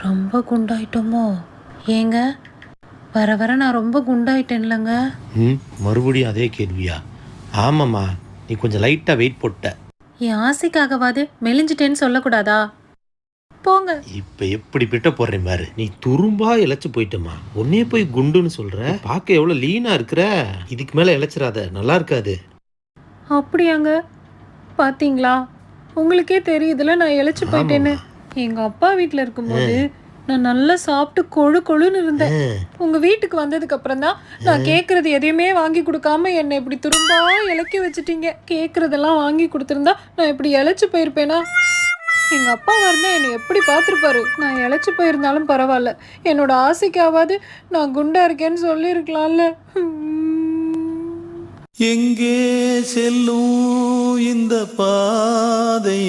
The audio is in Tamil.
ரொம்ப குண்டாயிட்டோமோ? ஏங்க வர வர நான் ரொம்ப குண்டாயிட்டேன்லங்க. மறுபடியும் அதே கேள்வியா? ஆமாம்மா, நீ கொஞ்சம் லைட்டாக வெயிட் போட்ட. என் ஆசைக்காகவாது மெலிஞ்சிட்டேன்னு சொல்லக்கூடாதா? போங்க. இப்போ எப்படி பிட்ட போடுறேன் பாரு. நீ துரும்பா இழைச்சு போயிட்டமா, உன்னே போய் குண்டுன்னு சொல்ற. பார்க்க எவ்வளோ லீனா இருக்கிற. இதுக்கு மேலே இழைச்சிடாத, நல்லா இருக்காது. அப்படியாங்க? பாத்தீங்களா, உங்களுக்கே தெரியுதுல நான் இழைச்சு போயிட்டேன்னு. எங்க அப்பா வீட்டில் இருக்கும்போது நான் நல்லா சாப்பிட்டு கொழு கொழுன்னு இருந்தேன். உங்க வீட்டுக்கு வந்ததுக்கு அப்புறம் தான் நான் கேட்கறது எதையுமே வாங்கி கொடுக்காம என்னை இப்படி துரும்பா இலக்கி வச்சுட்டீங்க. கேட்கறதெல்லாம் வாங்கி கொடுத்துருந்தா நான் இப்படி இழைச்சு போயிருப்பேனா? எங்க அப்பா இருந்தா என்னை எப்படி பார்த்துருப்பாரு. நான் இழைச்சு போயிருந்தாலும் பரவாயில்ல, என்னோட ஆசைக்காவது நான் குண்டா இருக்கேன்னு சொல்லியிருக்கலாம்ல. எங்கே செல்லும் இந்த பாதை?